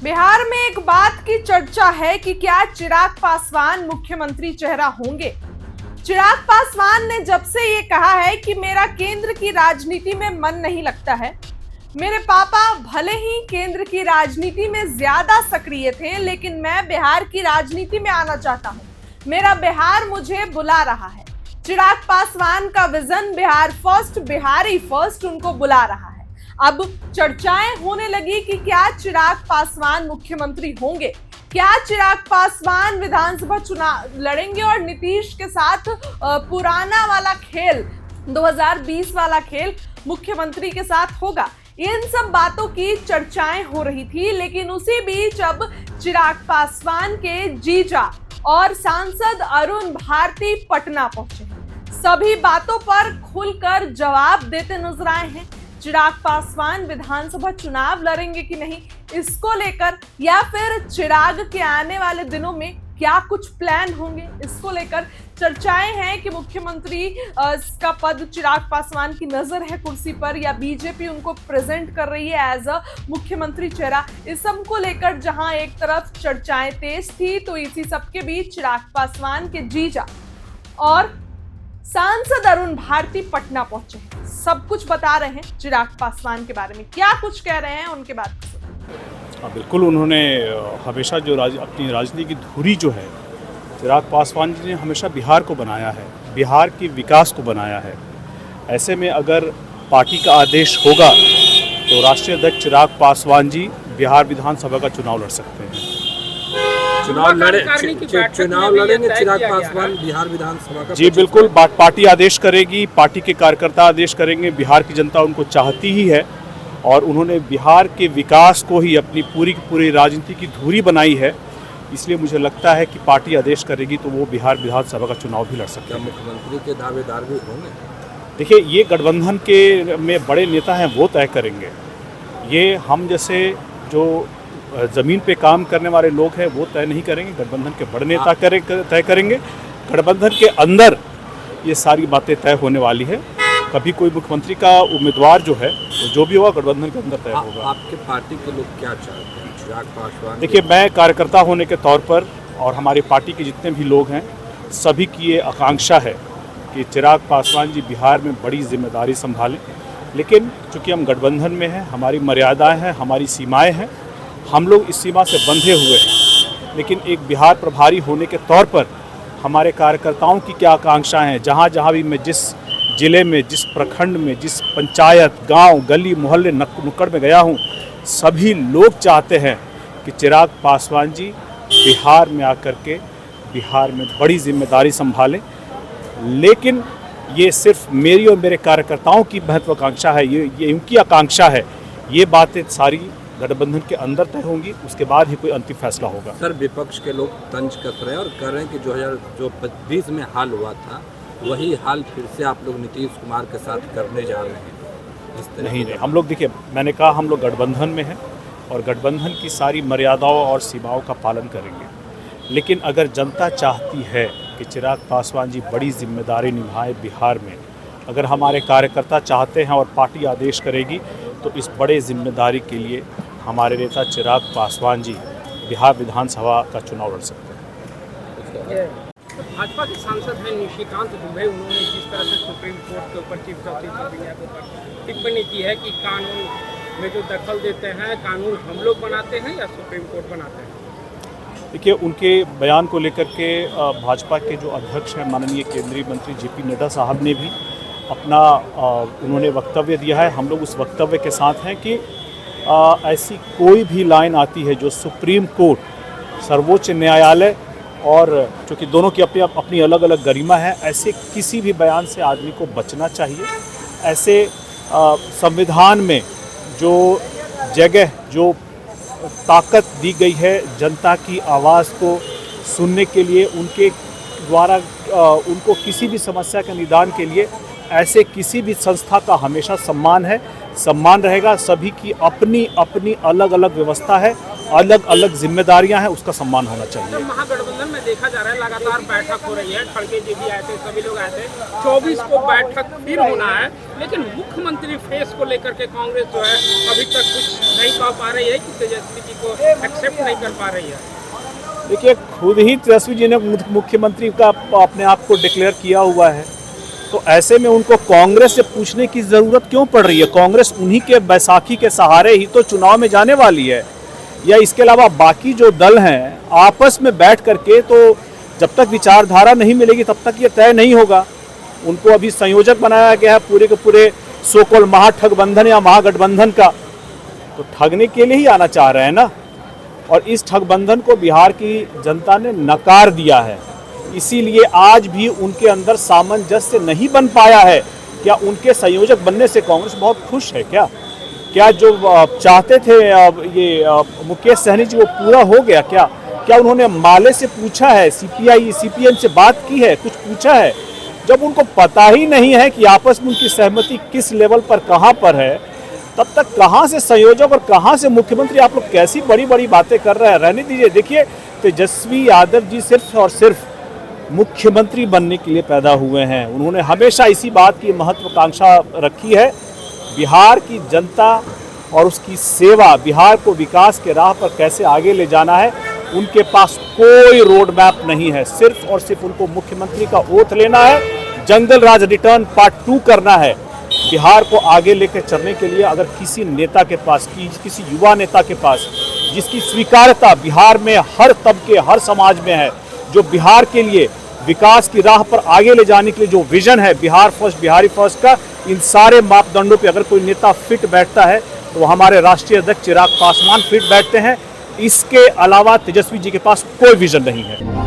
बिहार में एक बात की चर्चा है कि क्या चिराग पासवान मुख्यमंत्री चेहरा होंगे। चिराग पासवान ने जब से ये कहा है कि मेरा केंद्र की राजनीति में मन नहीं लगता है। मेरे पापा भले ही केंद्र की राजनीति में ज्यादा सक्रिय थे, लेकिन मैं बिहार की राजनीति में आना चाहता हूं। मेरा बिहार मुझे बुला रहा है। चिराग पासवान का vision Bihar first, Bihari first उनको बुला रहा है। अब चर्चाएं होने लगी कि क्या चिराग पासवान मुख्यमंत्री होंगे, क्या चिराग पासवान विधानसभा चुनाव लड़ेंगे और नीतीश के साथ पुराना वाला खेल 2020 वाला खेल मुख्यमंत्री के साथ होगा। इन सब बातों की चर्चाएं हो रही थी, लेकिन उसी बीच अब चिराग पासवान के जीजा और सांसद अरुण भारती पटना पहुंचे हैं। सभी बातों पर खुलकर जवाब देते नजर आए हैं। चिराग पासवान विधानसभा चुनाव लड़ेंगे कि नहीं, इसको लेकर, या फिर चिराग के आने वाले दिनों में क्या कुछ प्लान होंगे, इसको लेकर चर्चाएं हैं कि मुख्यमंत्री का पद चिराग पासवान की नजर है कुर्सी पर, या बीजेपी उनको प्रेजेंट कर रही है एज अ मुख्यमंत्री चेहरा। इस सब को लेकर जहां एक तरफ चर्चाएं तेज थी, तो इसी सबके बीच चिराग पासवान के जीजा और सांसद अरुण भारती पटना पहुंचे हैं। सब कुछ बता रहे हैं चिराग पासवान के बारे में, क्या कुछ कह रहे हैं उनके बारे में। बिल्कुल, उन्होंने हमेशा जो अपनी राजनीति की धुरी जो है, चिराग पासवान जी ने हमेशा बिहार को बनाया है, बिहार के विकास को बनाया है। ऐसे में अगर पार्टी का आदेश होगा तो राष्ट्रीय अध्यक्ष चिराग पासवान जी बिहार विधानसभा का चुनाव लड़ सकते हैं। चुनाव लड़ेंगे चिराग पासवान बिहार विधानसभा का? जी बिल्कुल, पार्टी आदेश करेगी, पार्टी के कार्यकर्ता आदेश करेंगे। बिहार की जनता उनको चाहती ही है और उन्होंने बिहार के विकास को ही अपनी पूरी की पूरी राजनीति की धुरी बनाई है। इसलिए मुझे लगता है कि पार्टी आदेश करेगी तो वो बिहार विधानसभा का चुनाव भी लड़ सकते हैं। मुख्यमंत्री के दावेदार भी होंगे? देखिए, ये गठबंधन के में बड़े नेता हैं, वो तय करेंगे। ये हम जैसे जो ज़मीन पे काम करने वाले लोग हैं वो तय नहीं करेंगे, गठबंधन के बड़े नेता तय करेंगे। गठबंधन के अंदर ये सारी बातें तय होने वाली है। कभी कोई मुख्यमंत्री का उम्मीदवार जो है, जो भी होगा गठबंधन के अंदर तय होगा। आपके पार्टी के लोग क्या चाहते हैं चिराग पासवान? देखिए, मैं कार्यकर्ता होने के तौर पर और हमारी पार्टी के जितने भी लोग हैं, सभी की ये आकांक्षा है कि चिराग पासवान जी बिहार में बड़ी जिम्मेदारी संभालें। लेकिन चूँकि हम गठबंधन में हैं, हमारी मर्यादाएँ हैं, हमारी सीमाएँ हैं, हम लोग इस सीमा से बंधे हुए हैं। लेकिन एक बिहार प्रभारी होने के तौर पर हमारे कार्यकर्ताओं की क्या आकांक्षाएं हैं, जहाँ जहाँ भी मैं जिस जिले में, जिस प्रखंड में, जिस पंचायत, गांव, गली, मोहल्ले, नुक्कड़ में गया हूँ, सभी लोग चाहते हैं कि चिराग पासवान जी बिहार में आकर के बिहार में बड़ी जिम्मेदारी संभालें। लेकिन ये सिर्फ मेरी और मेरे कार्यकर्ताओं की महत्वाकांक्षा है, ये उनकी आकांक्षा है। ये बातें सारी गठबंधन के अंदर तय होंगी, उसके बाद ही कोई अंतिम फैसला होगा। सर, विपक्ष के लोग तंज कस रहे हैं और कह रहे हैं कि 2020 में हाल हुआ था, वही हाल फिर से आप लोग नीतीश कुमार के साथ करने जा रहे हैं। नहीं, हम लोग, देखिए, मैंने कहा हम लोग गठबंधन में हैं और गठबंधन की सारी मर्यादाओं और सीमाओं का पालन करेंगे। लेकिन अगर जनता चाहती है कि चिराग पासवान जी बड़ी जिम्मेदारी निभाएं बिहार में, अगर हमारे कार्यकर्ता चाहते हैं और पार्टी आदेश करेगी, तो इस बड़े जिम्मेदारी के लिए हमारे नेता चिराग पासवान जी बिहार विधानसभा का चुनाव लड़ सकते हैं। भाजपा के सांसद हैं निशिकांत दुबे, उन्होंने जिस तरह से सुप्रीम कोर्ट के ऊपर, चीफ जस्टिस ऑफ इंडिया के ऊपर टिप्पणी की है कि कानून में जो दखल देते हैं, कानून हम लोग बनाते हैं या सुप्रीम कोर्ट बनाते हैं। देखिए, उनके बयान को लेकर के भाजपा के जो अध्यक्ष हैं माननीय केंद्रीय मंत्री JP नड्डा साहब ने भी अपना उन्होंने वक्तव्य दिया है। हम लोग उस वक्तव्य के साथ हैं कि ऐसी कोई भी लाइन आती है जो सुप्रीम कोर्ट, सर्वोच्च न्यायालय, और चूँकि दोनों की अपनी अलग अलग गरिमा है, ऐसे किसी भी बयान से आदमी को बचना चाहिए। ऐसे संविधान में जो जगह, जो ताकत दी गई है जनता की आवाज़ को सुनने के लिए, उनके द्वारा उनको किसी भी समस्या के निदान के लिए ऐसे किसी भी संस्था का हमेशा सम्मान है, सम्मान रहेगा। सभी की अपनी अपनी अलग अलग व्यवस्था है अलग अलग जिम्मेदारियां हैं, उसका सम्मान होना चाहिए। तो महागठबंधन में देखा जा रहा है लगातार बैठक हो रही है, खड़गे जी भी आए थे, सभी लोग आए थे, 24 को बैठक फिर होना है, लेकिन मुख्यमंत्री फेस को लेकर के कांग्रेस जो है अभी तक कुछ नहीं कह पा रही है कि तेजस्वी जी को एक्सेप्ट नहीं कर पा रही है। देखिए, खुद ही तेजस्वी जी ने मुख्यमंत्री का अपने आप को डिक्लेयर किया हुआ है, तो ऐसे में उनको कांग्रेस से पूछने की ज़रूरत क्यों पड़ रही है? कांग्रेस उन्हीं के बैसाखी के सहारे ही तो चुनाव में जाने वाली है, या इसके अलावा बाकी जो दल हैं आपस में बैठ करके, तो जब तक विचारधारा नहीं मिलेगी तब तक ये तय नहीं होगा। उनको अभी संयोजक बनाया गया है पूरे के पूरे सो-कॉल महाठगबंधन या महागठबंधन का, तो ठगने के लिए ही आना चाह रहे हैं ना, और इस ठगबंधन को बिहार की जनता ने नकार दिया है, इसीलिए आज भी उनके अंदर सामंजस्य नहीं बन पाया है। क्या उनके संयोजक बनने से कांग्रेस बहुत खुश है? क्या जो चाहते थे ये मुकेश सहनी जी वो पूरा हो गया? क्या उन्होंने माले से पूछा है, सीपीआई सीपीएम से बात की है, कुछ पूछा है? जब उनको पता ही नहीं है कि आपस में उनकी सहमति किस लेवल पर कहाँ पर है, तब तक कहाँ से संयोजक और कहाँ से मुख्यमंत्री? आप लोग कैसी बड़ी बड़ी बातें कर रहे हैं, रहने दीजिए। देखिए, तेजस्वी यादव जी सिर्फ और सिर्फ मुख्यमंत्री बनने के लिए पैदा हुए हैं। उन्होंने हमेशा इसी बात की महत्वाकांक्षा रखी है, बिहार की जनता और उसकी सेवा, बिहार को विकास के राह पर कैसे आगे ले जाना है, उनके पास कोई रोड मैप नहीं है। सिर्फ और सिर्फ उनको मुख्यमंत्री का ओथ लेना है, जंगल राज रिटर्न पार्ट 2 करना है। बिहार को आगे लेकर चलने के लिए अगर किसी नेता के पास, किसी युवा नेता के पास, जिसकी स्वीकार्यता बिहार में हर तबके हर समाज में है, जो बिहार के लिए विकास की राह पर आगे ले जाने के लिए जो विजन है बिहार फर्स्ट, बिहारी फर्स्ट का, इन सारे मापदंडों पे अगर कोई नेता फिट बैठता है तो हमारे राष्ट्रीय अध्यक्ष चिराग पासवान फिट बैठते हैं। इसके अलावा तेजस्वी जी के पास कोई विजन नहीं है।